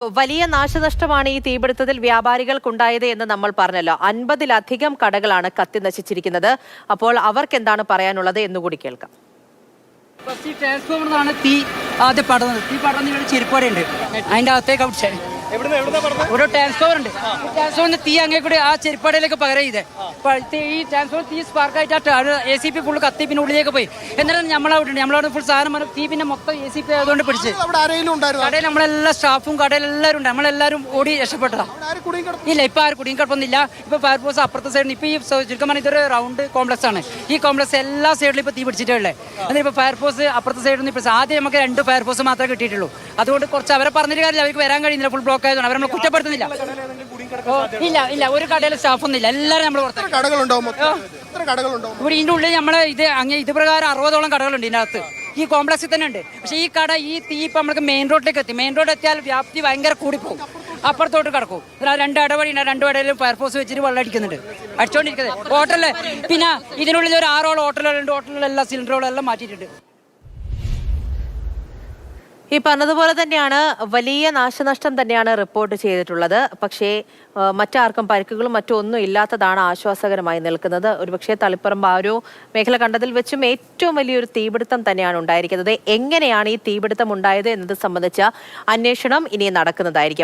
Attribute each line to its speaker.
Speaker 1: വലിയ നാശനഷ്ടമാണ് ഈ തീപിടുത്തത്തിൽ വ്യാപാരികൾക്കുണ്ടായത് എന്ന് നമ്മൾ പറഞ്ഞല്ലോ. 50-ലധികം കടകളാണ് കത്തി നശിച്ചിരിക്കുന്നത്. അപ്പോൾ അവർക്ക് എന്താണ് പറയാനുള്ളത് എന്നുകൂടി കേൾക്കാം.
Speaker 2: ഫസ്റ്റ് ട്രാൻസ്ഫോമറിനാണ് തീ ആദ്യം പടർന്നത്. തീ പടർന്ന് ഇവിടെ ചെരുപ്പടയുണ്ട്, അതിന്റെ അകത്തേക്ക് ഔട്ട് ഒരു ട്രാൻസ്ഫോമർ ഉണ്ട്. ട്രാൻസ്ഫോമറിന് തീ അങ്ങേ കൂടി ആ ചെരുപ്പടയിലേക്ക് പകരം ചെയ്തേ. ഈ ട്രാൻസ്ഫോമർ തീ സ്പാർക്കായിട്ട് ACP ഫുള്ള് കത്തി പിന്നെ ഉള്ളിലേക്ക് പോയി. എന്നിട്ട് നമ്മളവിടെ ഫുൾ സാധനം തീ പിന്നെ മൊത്തം ACP ആയതുകൊണ്ട് പിടിച്ച് കടയിൽ നമ്മളെല്ലാ സ്റ്റാഫും കടയിലെല്ലാവരും ഉണ്ട്. നമ്മളെല്ലാവരും ഓടി രക്ഷപ്പെട്ടതാ. ഇല്ല, ഇപ്പൊ ആരും കുടിയും കുഴപ്പമൊന്നുമില്ല. ഇപ്പൊ ഫയർഫോഴ്സ് അപ്പുറത്തെ സൈഡിൽ ഇപ്പൊ ഈ ചുരുക്കം പറഞ്ഞാൽ ഇതൊരു റൗണ്ട് കോംപ്ലക്സ് ആണ്. ഈ കോംപ്ലക്സ് എല്ലാ സൈഡിലും ഇപ്പൊ തീ പിടിച്ചിട്ടുള്ളത്. എന്നിട്ട് ഇപ്പൊ ഫയർഫോഴ്സ് അപ്പുറത്തെ സൈഡിൽ നിന്ന് ഇപ്പൊ ആദ്യം നമുക്ക് 2 ഫയർഫോഴ്സ് മാത്രമേ കിട്ടിയിട്ടുള്ളൂ. അതുകൊണ്ട് കുറച്ച് അവരെ പറഞ്ഞിട്ട് കാര്യമില്ല, അവർക്ക് വരാൻ കഴിയുന്നില്ല, ഫുൾ ബ്ലോക്ക് ആയതുകൊണ്ട് അവരെ നമ്മൾ കുറ്റപ്പെടുത്തുന്നില്ല. ഇല്ല, ഒരു കടയിലെ സ്റ്റാഫൊന്നും ഇല്ല, എല്ലാവരും നമ്മൾ പുറത്ത്. ഇവിടെ ഇതിന്റെ ഉള്ളിൽ നമ്മളെ ഇത് പ്രകാരം 60ഓളം കടകളുണ്ട് ഇതിനകത്ത്. ഈ കോംപ്ലക്സിൽ തന്നെ ഉണ്ട്. പക്ഷെ ഈ കട ഈ തീ ഇപ്പൊ നമുക്ക് മെയിൻ റോഡിലേക്ക് എത്തി. മെയിൻ റോഡ് എത്തിയാൽ വ്യാപ്തി ഭയങ്കര കൂടിപ്പോകും. അപ്പുറത്തോട്ട് കിടക്കും. 2 ഇടവഴിയുണ്ട്, 2 ഇടയിലും ഫയർഫോഴ്സ് വെച്ചിട്ട് വെള്ളം അടിക്കുന്നുണ്ട്, അടിച്ചോണ്ടിരിക്കുന്നത്. ഹോട്ടലില് പിന്നെ ഇതിനുള്ളിൽ ഒരു 6ഓളം ഹോട്ടലുകളുണ്ട്. ഹോട്ടലിലെല്ലാം സിലിണ്ടറുകളെല്ലാം മാറ്റിയിട്ടുണ്ട്.
Speaker 1: ഈ പറഞ്ഞതുപോലെ തന്നെയാണ് വലിയ നാശനഷ്ടം തന്നെയാണ് റിപ്പോർട്ട് ചെയ്തിട്ടുള്ളത്. പക്ഷേ മറ്റാർക്കും പരിക്കുകളും മറ്റൊന്നും ഇല്ലാത്തതാണ് ആശ്വാസകരമായി നിൽക്കുന്നത്. ഒരുപക്ഷെ തളിപ്പറമ്പ് ആ ഒരു മേഖല കണ്ടതിൽ വെച്ചും ഏറ്റവും വലിയൊരു തീപിടുത്തം തന്നെയാണ് ഉണ്ടായിരിക്കുന്നത്. എങ്ങനെയാണ് ഈ തീപിടുത്തം ഉണ്ടായത് എന്നത് സംബന്ധിച്ച അന്വേഷണം ഇനി നടക്കുന്നതായിരിക്കും.